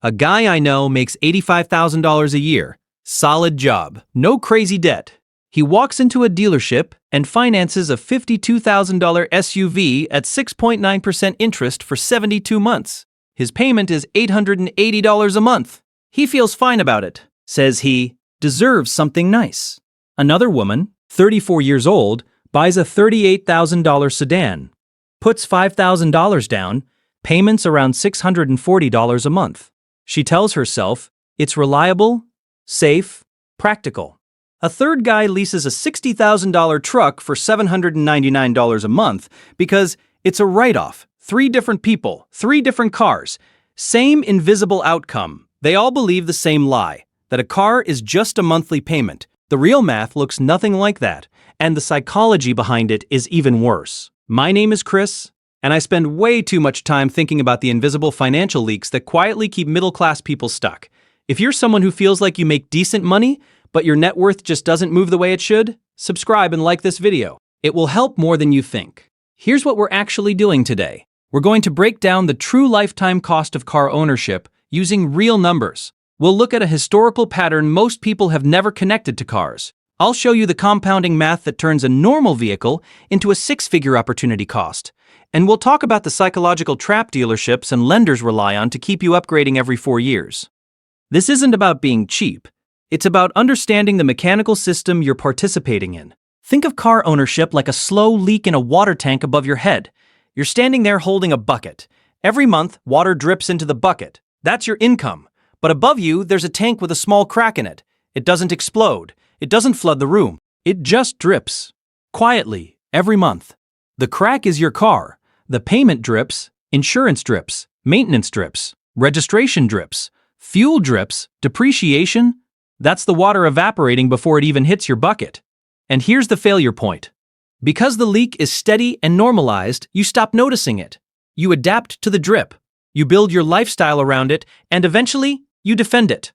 A guy I know makes $85,000 a year. Solid job. No crazy debt. He walks into a dealership and finances a $52,000 SUV at 6.9% interest for 72 months. His payment is $880 a month. He feels fine about it. Says he deserves something nice. Another woman, 34 years old, buys a $38,000 sedan. Puts $5,000 down, payments around $640 a month. She tells herself it's reliable, safe, practical. A third guy leases a $60,000 truck for $799 a month because it's a write-off. 3 different people, 3 different cars. Same invisible outcome. They all believe the same lie, that a car is just a monthly payment. The real math looks nothing like that, and the psychology behind it is even worse. My name is Chris, and I spend way too much time thinking about the invisible financial leaks that quietly keep middle-class people stuck. If you're someone who feels like you make decent money, but your net worth just doesn't move the way it should, subscribe and like this video. It will help more than you think. Here's what we're actually doing today. We're going to break down the true lifetime cost of car ownership using real numbers. We'll look at a historical pattern most people have never connected to cars. I'll show you the compounding math that turns a normal vehicle into a 6-figure opportunity cost. And we'll talk about the psychological trap dealerships and lenders rely on to keep you upgrading every 4 years. This isn't about being cheap. It's about understanding the mechanical system you're participating in. Think of car ownership like a slow leak in a water tank above your head. You're standing there holding a bucket. Every month, water drips into the bucket. That's your income. But above you, there's a tank with a small crack in it. It doesn't explode. It doesn't flood the room. It just drips. Quietly, every month. The crack is your car. The payment drips, insurance drips, maintenance drips, registration drips, fuel drips, depreciation. That's the water evaporating before it even hits your bucket. And here's the failure point. Because the leak is steady and normalized, you stop noticing it. You adapt to the drip. You build your lifestyle around it, and eventually, you defend it.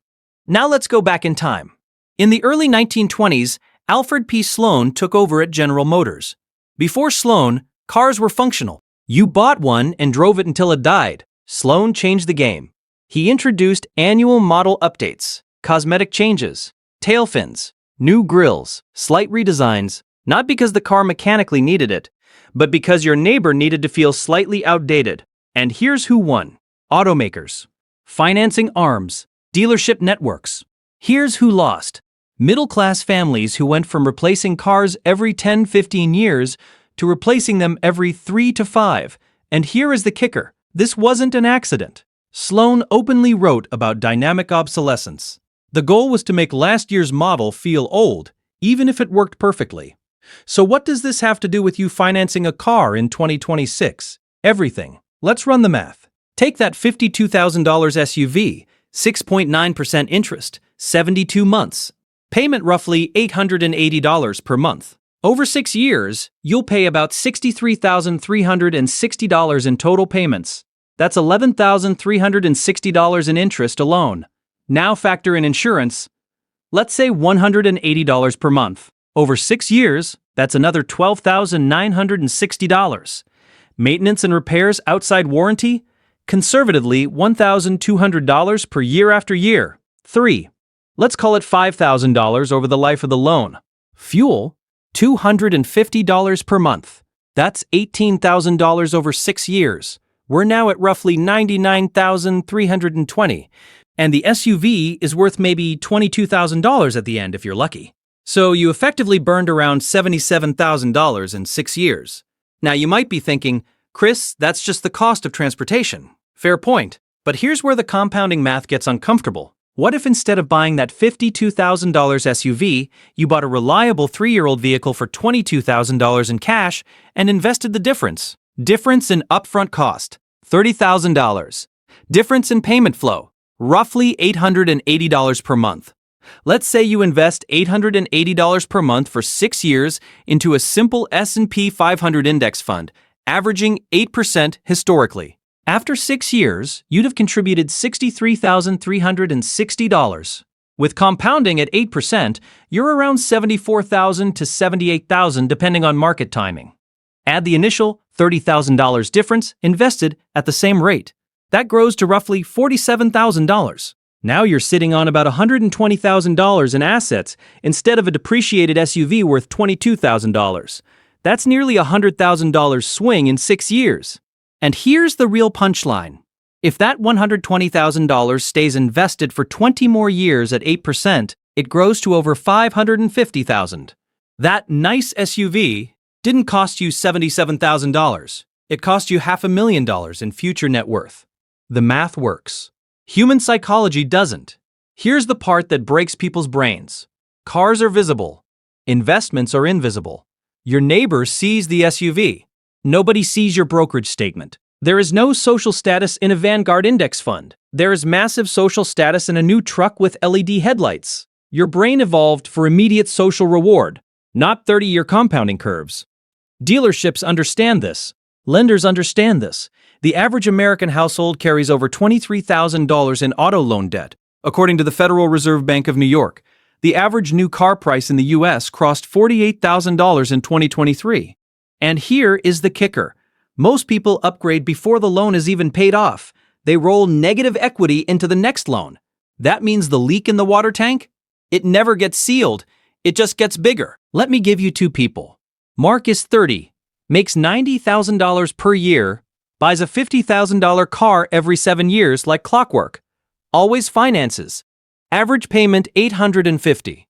Now let's go back in time. In the early 1920s, Alfred P. Sloan took over at General Motors. Before Sloan, cars were functional. You bought one and drove it until it died. Sloan changed the game. He introduced annual model updates, cosmetic changes, tail fins, new grills, slight redesigns, not because the car mechanically needed it, but because your neighbor needed to feel slightly outdated. And here's who won. Automakers, financing arms, dealership networks. Here's who lost. Middle-class families who went from replacing cars every 10-15 years to replacing them every 3 to 5. And here is the kicker. This wasn't an accident. Sloan openly wrote about dynamic obsolescence. The goal was to make last year's model feel old, even if it worked perfectly. So what does this have to do with you financing a car in 2026? Everything. Let's run the math. Take that $52,000 SUV, 6.9% interest, 72 months. Payment roughly $880 per month. Over 6 years, you'll pay about $63,360 in total payments. That's $11,360 in interest alone. Now factor in insurance. Let's say $180 per month. Over 6 years, that's another $12,960. Maintenance and repairs outside warranty? Conservatively, $1,200 per year after year. 3. Let's call it $5,000 over the life of the loan. Fuel? $250 per month. That's $18,000 over 6 years. We're now at roughly $99,320. And the SUV is worth maybe $22,000 at the end if you're lucky. So you effectively burned around $77,000 in 6 years. Now you might be thinking, Chris, that's just the cost of transportation. Fair point. But here's where the compounding math gets uncomfortable. What if instead of buying that $52,000 SUV, you bought a reliable 3-year-old vehicle for $22,000 in cash and invested the difference? Difference in upfront cost, $30,000. Difference in payment flow, roughly $880 per month. Let's say you invest $880 per month for 6 years into a simple S&P 500 index fund, averaging 8% historically. After 6 years, you'd have contributed $63,360. With compounding at 8%, you're around $74,000 to $78,000 depending on market timing. Add the initial $30,000 difference invested at the same rate. That grows to roughly $47,000. Now you're sitting on about $120,000 in assets instead of a depreciated SUV worth $22,000. That's nearly a $100,000 swing in 6 years. And here's the real punchline. If that $120,000 stays invested for 20 more years at 8%, it grows to over $550,000. That nice SUV didn't cost you $77,000. It cost you $500,000 in future net worth. The math works. Human psychology doesn't. Here's the part that breaks people's brains. Cars are visible. Investments are invisible. Your neighbor sees the SUV. Nobody sees your brokerage statement. There is no social status in a Vanguard index fund. There is massive social status in a new truck with LED headlights. Your brain evolved for immediate social reward, not 30-year compounding curves. Dealerships understand this. Lenders understand this. The average American household carries over $23,000 in auto loan debt, according to the Federal Reserve Bank of New York. The average new car price in the U.S. crossed $48,000 in 2023. And here is the kicker. Most people upgrade before the loan is even paid off. They roll negative equity into the next loan. That means the leak in the water tank? It never gets sealed. It just gets bigger. Let me give you two people. Mark is 30, makes $90,000 per year, buys a $50,000 car every 7 years like clockwork. Always finances. Average payment $850.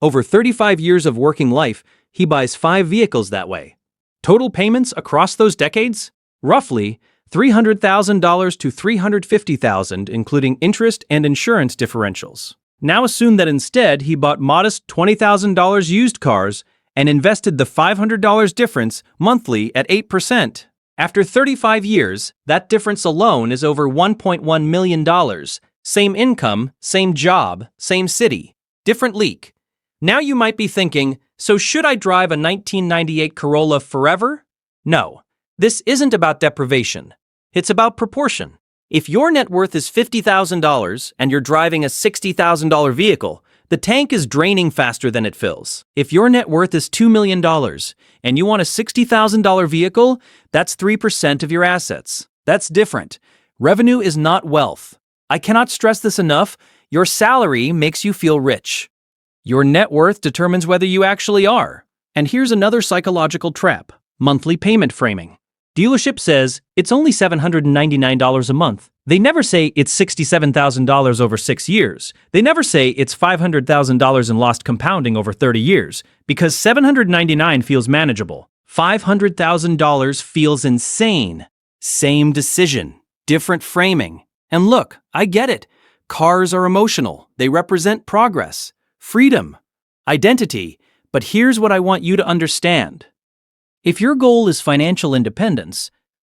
Over 35 years of working life, he buys 5 vehicles that way. Total payments across those decades? Roughly $300,000 to $350,000, including interest and insurance differentials. Now assume that instead he bought modest $20,000 used cars and invested the $500 difference monthly at 8%. After 35 years, that difference alone is over $1.1 million. Same income, same job, same city, different leak. Now you might be thinking, so should I drive a 1998 Corolla forever? No, this isn't about deprivation. It's about proportion. If your net worth is $50,000 and you're driving a $60,000 vehicle, the tank is draining faster than it fills. If your net worth is $2 million and you want a $60,000 vehicle, that's 3% of your assets. That's different. Revenue is not wealth. I cannot stress this enough. Your salary makes you feel rich. Your net worth determines whether you actually are. And here's another psychological trap: monthly payment framing. Dealership says it's only $799 a month. They never say it's $67,000 over 6 years. They never say it's $500,000 in lost compounding over 30 years, because $799 feels manageable. $500,000 feels insane. Same decision, different framing. And look, I get it. Cars are emotional. They represent progress, freedom, identity. But here's what I want you to understand. If your goal is financial independence,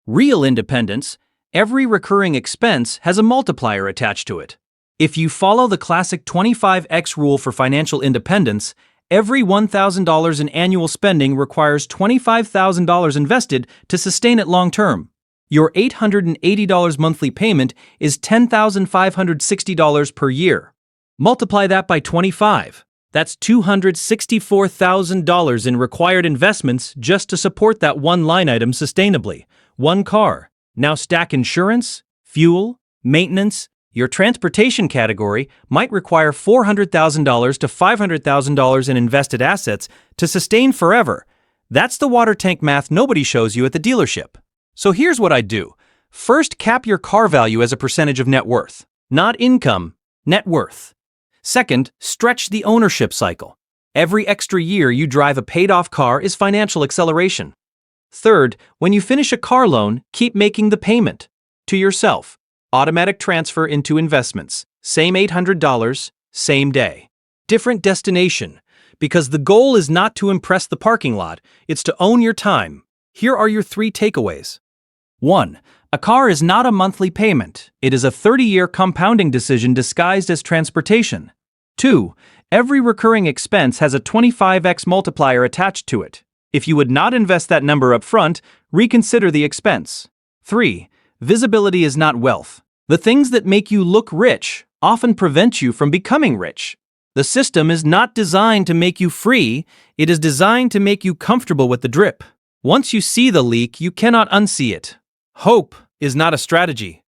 real independence, every recurring expense has a multiplier attached to it. If you follow the classic 25x rule for financial independence, every $1,000 in annual spending requires $25,000 invested to sustain it long term. Your $880 monthly payment is $10,560 per year. Multiply that by 25. That's $264,000 in required investments just to support that one line item sustainably. One car. Now stack insurance, fuel, maintenance. Your transportation category might require $400,000 to $500,000 in invested assets to sustain forever. That's the water tank math nobody shows you at the dealership. So here's what I'd do. First, cap your car value as a percentage of net worth. Not income, net worth. Second, stretch the ownership cycle. Every extra year you drive a paid-off car is financial acceleration. Third, when you finish a car loan, keep making the payment. To yourself. Automatic transfer into investments. Same $800, same day. Different destination. Because the goal is not to impress the parking lot, it's to own your time. Here are your 3 takeaways. 1. A car is not a monthly payment. It is a 30-year compounding decision disguised as transportation. 2. Every recurring expense has a 25x multiplier attached to it. If you would not invest that number up front, reconsider the expense. 3. Visibility is not wealth. The things that make you look rich often prevent you from becoming rich. The system is not designed to make you free. It is designed to make you comfortable with the drip. Once you see the leak, you cannot unsee it. Hope is not a strategy.